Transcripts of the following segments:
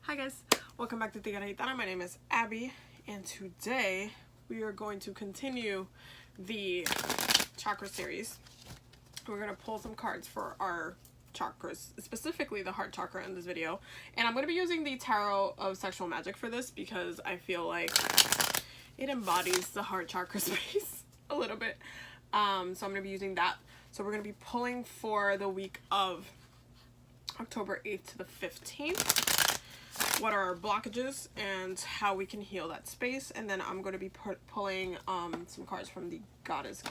Hi guys, welcome back to Tica Gitana. My name is Abby, and today we are going to continue the chakra series. We're going to pull some cards for our chakras, specifically the heart chakra in this video. And I'm going to be using the Tarot of Sexual Magic for this because I feel like it embodies the heart chakra space a little bit. So I'm going to be using that. So we're going to be pulling for the week of October 8th to the 15th. What are our blockages and how we can heal that space. And then I'm going to be pulling some cards from the Goddess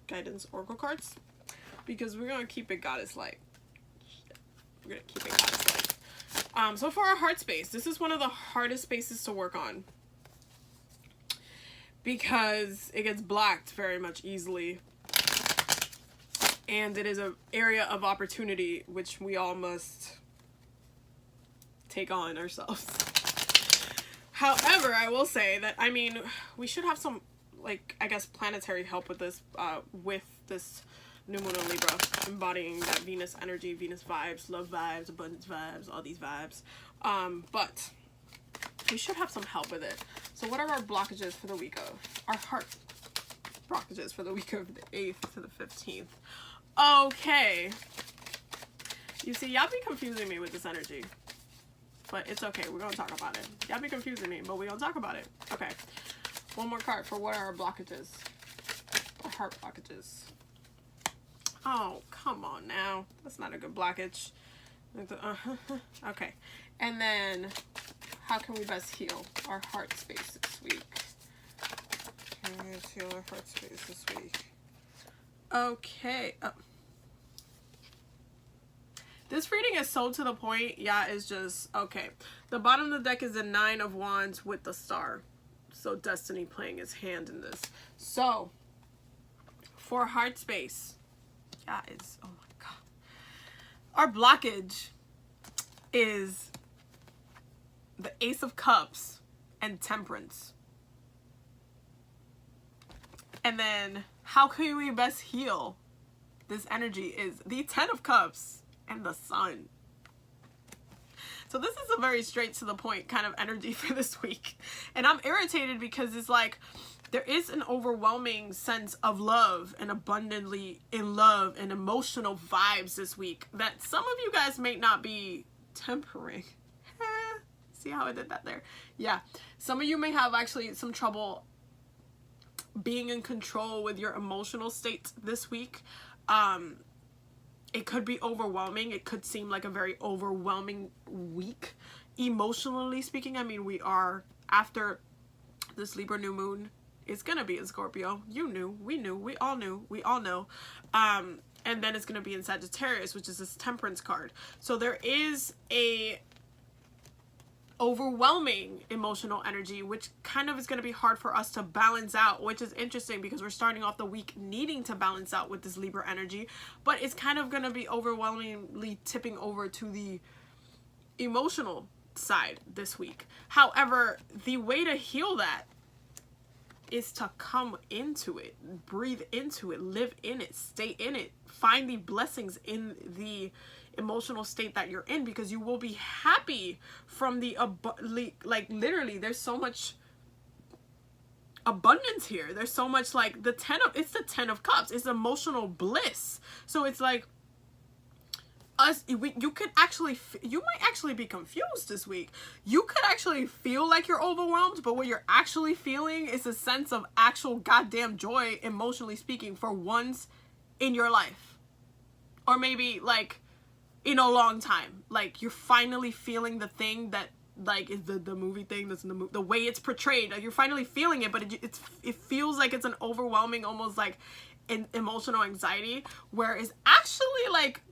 Guidance Oracle cards because we're going to keep it Goddess-like. We're going to keep it Goddess-like. So for our heart space, this is one of the hardest spaces to work on because it gets blocked very much easily. And it is an area of opportunity which we all must take on ourselves. However, I will say that, I mean, we should have some, like, I guess, planetary help with this new moon in Libra, embodying that Venus energy, Venus vibes, love vibes, abundance vibes, all these vibes. But we should have some help with it. So what are our blockages for the week of? Our heart blockages for the week of the 8th to the 15th. Okay. You see, y'all be confusing me with this energy. But it's okay. We're going to talk about it. Y'all be confusing me, but we're going to talk about it. Okay. One more card for what are our blockages. Our heart blockages. Oh, come on now. That's not a good blockage. Okay. And then, how can we best heal our heart space this week? Can we best heal our heart space this week? Okay. Oh. This reading is so to the point. Yeah, it's just, okay. The bottom of the deck is the 9 of Wands with the star. So Destiny playing his hand in this. So, for heart space, yeah, it's, oh my God. Our blockage is the Ace of Cups and Temperance. And then, how can we best heal this energy is the 10 of Cups and the Sun. So this is a very straight to the point kind of energy for this week. And I'm irritated because it's like there is an overwhelming sense of love and abundantly in love and emotional vibes this week that some of you guys may not be tempering. See how I did that there? Yeah. Some of you may have actually some trouble being in control with your emotional state this week. It could be overwhelming. It could seem like a very overwhelming week. Emotionally speaking, I mean, we are, after this Libra new moon, it's going to be in Scorpio. You knew, we all knew, we all know. And then it's going to be in Sagittarius, which is this Temperance card. So there is a overwhelming emotional energy, which kind of is going to be hard for us to balance out, which is interesting because we're starting off the week needing to balance out with this Libra energy, but it's kind of going to be overwhelmingly tipping over to the emotional side this week. However, the way to heal that is to come into it, breathe into it, live in it, stay in it, find the blessings in the emotional state that you're in, because you will be happy from the like literally there's so much abundance here. There's so much, like, it's the 10 of Cups. It's emotional bliss. So it's like you could actually, you might actually be confused this week. You could actually feel like you're overwhelmed, but what you're actually feeling is a sense of actual goddamn joy, emotionally speaking, for once in your life. Or maybe, like, in a long time. Like, you're finally feeling the thing that, like, is the movie thing that's in the movie, the way it's portrayed. Like, you're finally feeling it, but it feels like it's an overwhelming, almost like an emotional anxiety, where it's actually like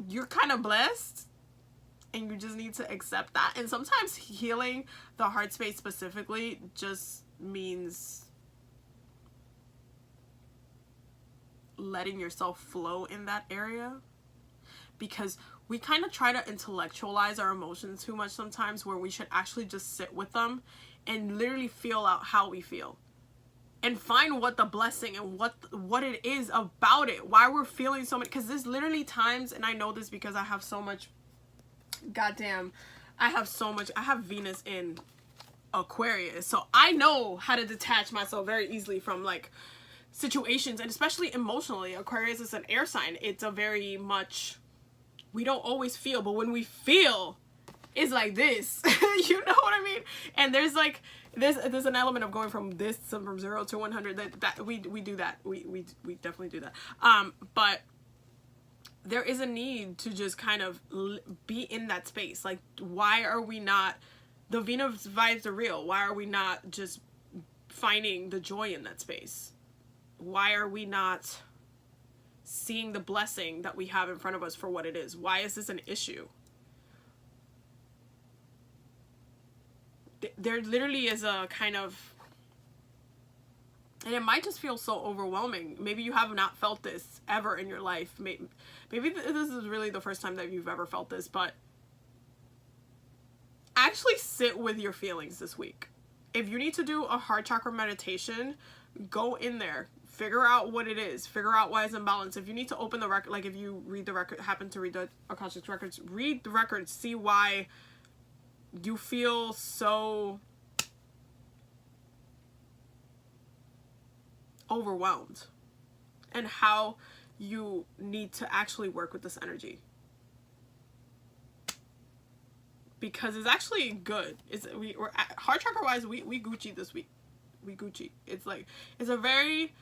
you're kind of blessed and you just need to accept that. And sometimes healing the heart space specifically just means letting yourself flow in that area, because we kind of try to intellectualize our emotions too much sometimes, where we should actually just sit with them and literally feel out how we feel and find what the blessing and what it is about it, why we're feeling so much. Because there's literally times, and I know this because I have so much goddamn I have Venus in Aquarius, so I know how to detach myself very easily from like situations, and especially emotionally. Aquarius is an air sign. It's a very much, we don't always feel, but when we feel, it's like this. You know what I mean? And there's like there's an element of going from 0 to 100 that we do that. We definitely do that. But there is a need to just kind of be in that space. Like, why are we not, the Venus vibes are real. Why are we not just finding the joy in that space? Why are we not seeing the blessing that we have in front of us for what it is? Why is this an issue? There literally is a kind of, and it might just feel so overwhelming. Maybe you have not felt this ever in your life. Maybe this is really the first time that you've ever felt this, but actually sit with your feelings this week. If you need to do a heart chakra meditation, go in there, figure out what it is, figure out why it's imbalanced. If you need to open the record, like if you read the record, happen to read the Akashic records, read the records, see why you feel so overwhelmed and how you need to actually work with this energy, because it's actually good. We're heart chakra wise, we Gucci this week. We Gucci. It's like, it's a very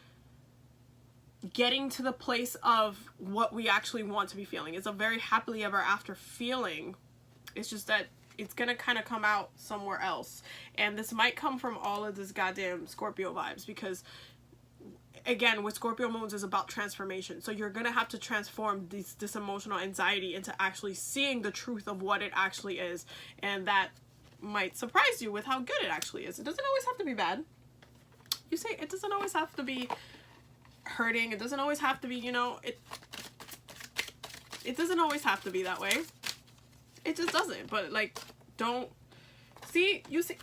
getting to the place of what we actually want to be feeling. It's a very happily ever after feeling. It's just that it's gonna kind of come out somewhere else, and this might come from all of this goddamn Scorpio vibes, because again, with Scorpio moons is about transformation. So you're gonna have to transform this emotional anxiety into actually seeing the truth of what it actually is, and that might surprise you with how good it actually is. It doesn't always have to be bad. You say it doesn't always have to be hurting. It doesn't always have to be, you know, it doesn't always have to be that way. It just doesn't. But like, don't see, you see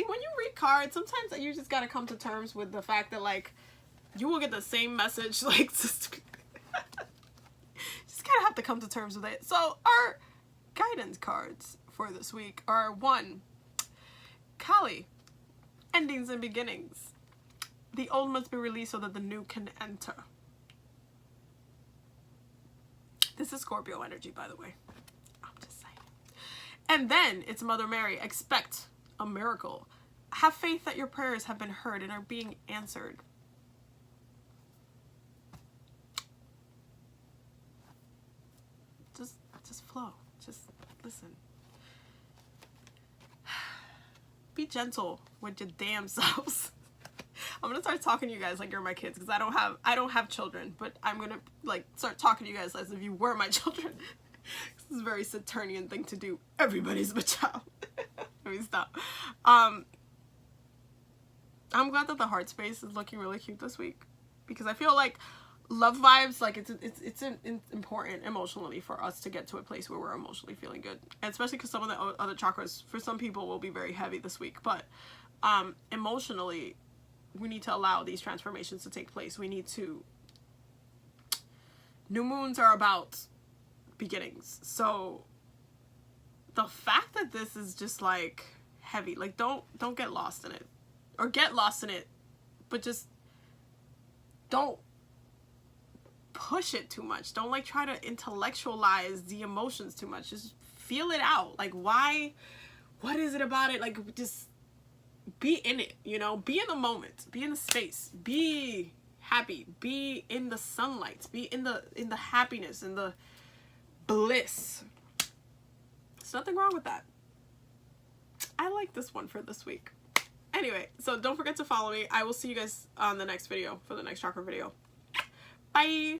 when you read cards, sometimes you just gotta come to terms with the fact that like you will get the same message, like just gotta have to come to terms with it. So our guidance cards for this week are 1, Kali, endings and beginnings. The old must be released so that the new can enter. This is Scorpio energy, by the way. I'm just saying. And then it's Mother Mary. Expect a miracle. Have faith that your prayers have been heard and are being answered. Just flow. Just listen. Be gentle with your damn selves. I'm gonna start talking to you guys like you're my kids, because I don't have children, but I'm gonna like start talking to you guys as if you were my children. This is a very Saturnian thing to do. Everybody's my child. Let me stop. I'm glad that the heart space is looking really cute this week, because I feel like love vibes, like it's important emotionally for us to get to a place where we're emotionally feeling good, and especially because some of the other chakras for some people will be very heavy this week, but emotionally we need to allow these transformations to take place. We need to, new moons are about beginnings, so the fact that this is just like heavy, like don't get lost in it, or get lost in it, but just don't push it too much. Don't like try to intellectualize the emotions too much. Just feel it out. Like, why, what is it about it? Like, just be in it, you know, be in the moment, be in the space, be happy, be in the sunlight, be in the happiness, in the bliss. There's nothing wrong with that. I like this one for this week. Anyway, so don't forget to follow me. I will see you guys on the next video for the next chakra video. Bye.